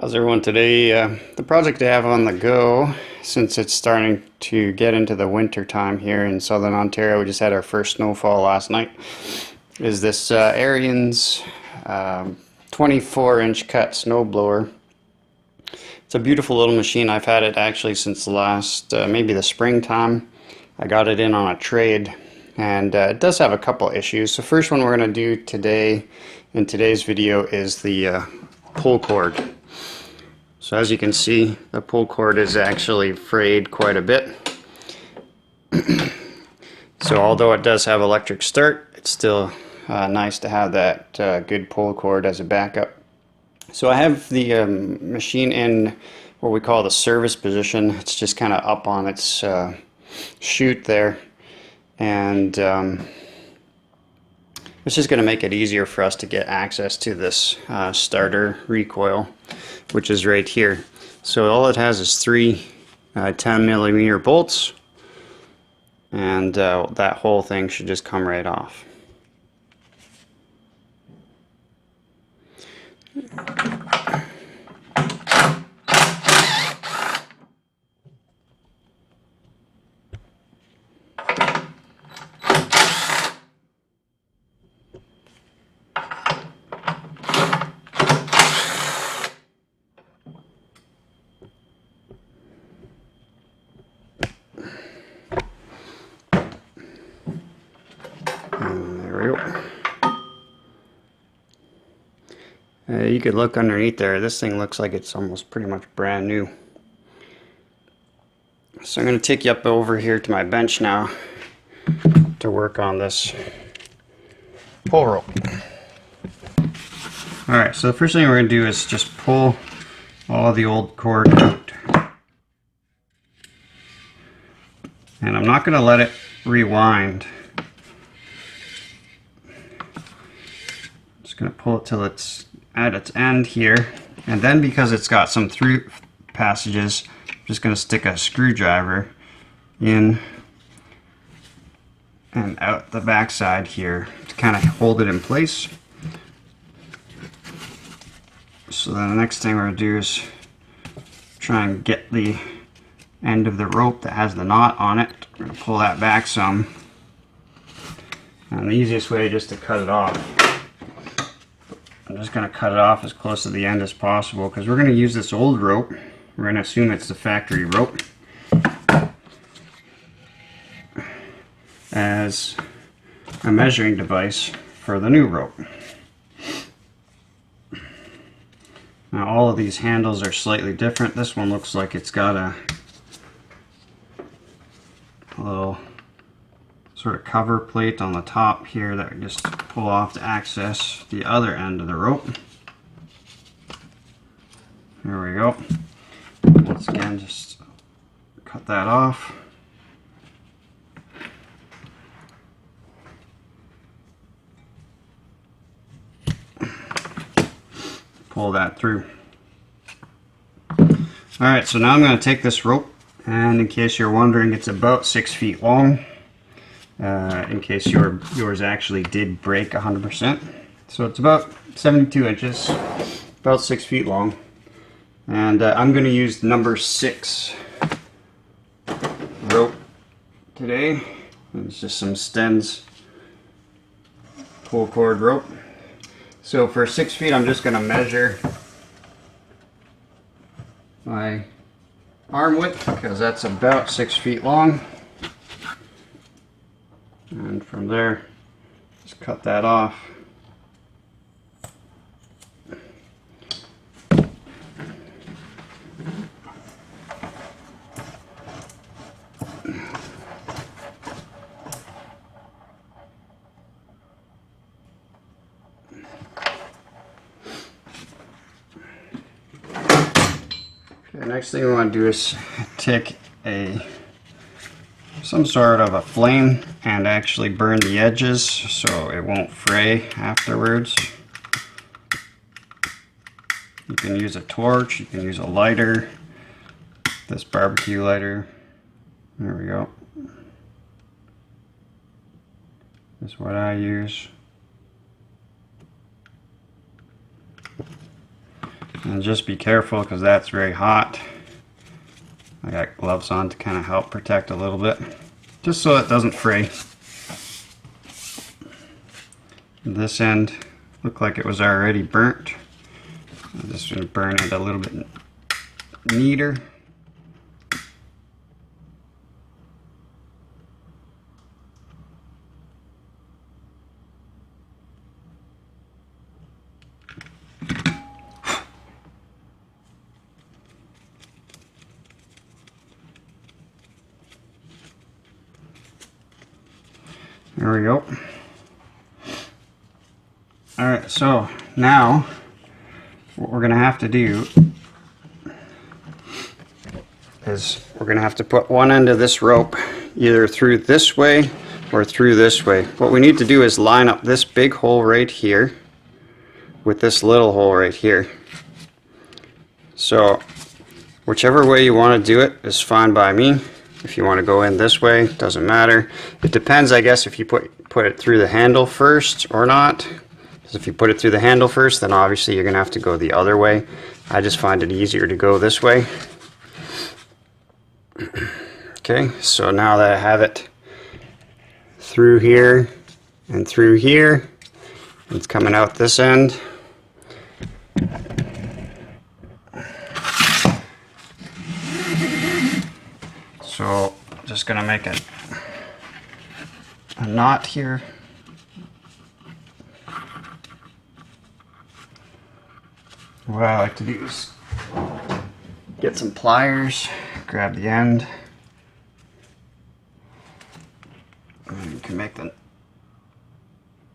How's everyone today? The project I have on the go, since it's starting to get into the winter time here in southern Ontario, we just had our first snowfall last night, is this Ariens 24-inch cut snowblower. It's a beautiful little machine. I've had it actually since last, maybe the springtime. I got it in on a trade, and it does have a couple issues. The first one we're going to do today, in today's video, is the pull cord. So as you can see, the pull cord is actually frayed quite a bit. So although it does have electric start, it's still nice to have that good pull cord as a backup. So I have the machine in what we call the service position. It's just kind of up on its chute there, and it's just going to make it easier for us to get access to this starter recoil, which is right here. So all it has is three 10mm bolts, and that whole thing should just come right off. There we go. You could look underneath there. This thing looks like it's almost pretty much brand new. So I'm going to take you up over here to my bench now to work on this pull rope. Alright, so the first thing we're going to do is just pull all the old cord out. And I'm not going to let it rewind. Just going to pull it till it's at its end here, and then because it's got some through passages, I'm just going to stick a screwdriver in and out the back side here to kind of hold it in place. So then the next thing we're going to do is try and get the end of the rope that has the knot on it. We're going to pull that back some, and the easiest way is just to cut it off. I'm just going to cut it off as close to the end as possible, because we're going to use this old rope. We're going to assume it's the factory rope as a measuring device for the new rope. Now all of these handles are slightly different. This one looks like it's got a little sort of cover plate on the top here that we just pull off to access the other end of the rope. There we go. Once again, just cut that off. Pull that through. Alright, so now I'm going to take this rope, and in case you're wondering, it's about 6 feet long. In case yours actually did break 100%. So it's about 72 inches, about 6 feet long. And I'm going to use number 6 rope today. It's just some Stens pull cord rope. So for 6 feet, I'm just going to measure my arm width, because that's about 6 feet long. And from there, just cut that off. Okay, next thing we want to do is take some sort of a flame and actually burn the edges so it won't fray afterwards. You can use a torch, you can use a lighter, this barbecue lighter. There we go. That's what I use. And just be careful because that's very hot. I got gloves on to kind of help protect a little bit, just so it doesn't fray. This end looked like it was already burnt. I'm just going to burn it a little bit neater. There we go. Alright, so now what we're going to have to do is we're going to have to put one end of this rope either through this way or through this way. What we need to do is line up this big hole right here with this little hole right here. So whichever way you want to do it is fine by me. If you want to go in this way, doesn't matter. It depends, I guess, if you put it through the handle first or not. Because if you put it through the handle first, then obviously you're going to have to go the other way. I just find it easier to go this way. Okay, so now that I have it through here and through here, it's coming out this end. So just gonna make a knot here. What I like to do is get some pliers, grab the end, and you can make the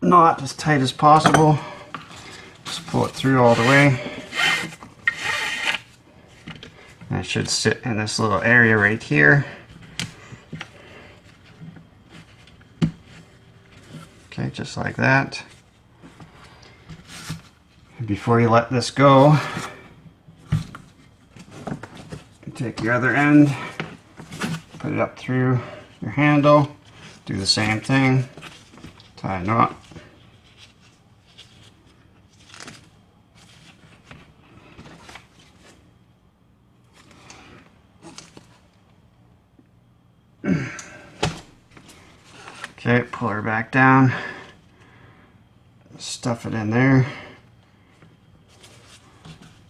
knot as tight as possible. Just pull it through all the way. And it should sit in this little area right here. Okay, just like that. And before you let this go, you take your other end, put it up through your handle, do the same thing, tie a knot. Okay, pull her back down, stuff it in there,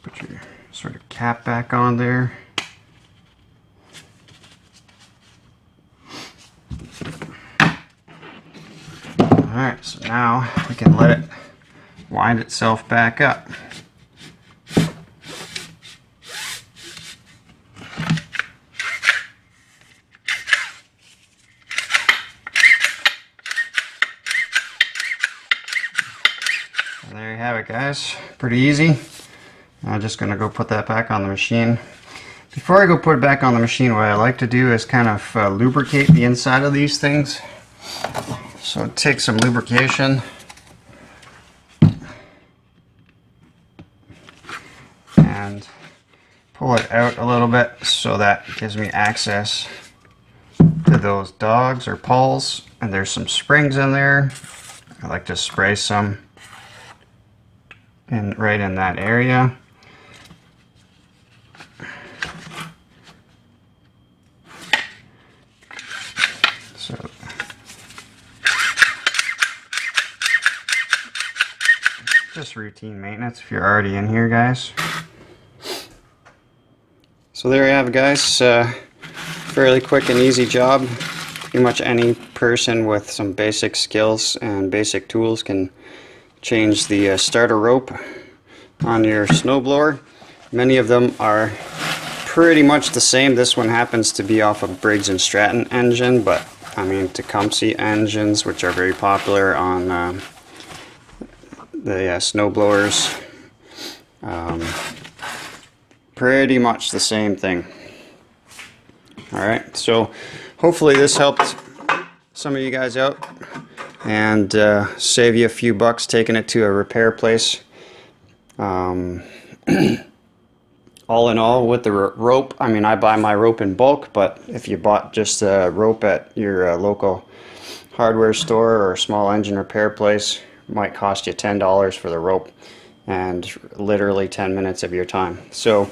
put your sort of cap back on there. Alright, so now we can let it wind itself back up. There you have it, guys. Pretty easy. I'm just going to go put that back on the machine. Before I go put it back on the machine, what I like to do is kind of lubricate the inside of these things. So take some lubrication and pull it out a little bit so that gives me access to those dogs or pulls. And there's some springs in there. I like to spray some right in that area. So just routine maintenance if you're already in here, guys. So there you have it, guys. Fairly quick and easy job. Pretty much any person with some basic skills and basic tools can change the starter rope on your snowblower. Many of them are pretty much the same. This one happens to be off a Briggs & Stratton engine, but I mean Tecumseh engines, which are very popular on the snowblowers. Pretty much the same thing. Alright, so hopefully this helped some of you guys out and save you a few bucks taking it to a repair place. All in all, with the rope, I mean, I buy my rope in bulk, but if you bought just a rope at your local hardware store or small engine repair place, it might cost you $10 for the rope. and literally 10 minutes of your time. So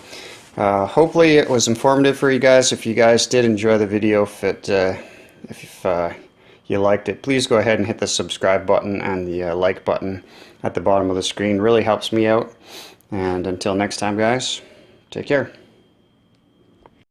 hopefully it was informative for you guys. If you guys did enjoy the video, if you liked it, please go ahead and hit the subscribe button and the like button at the bottom of the screen. Really helps me out. And until next time, guys, take care.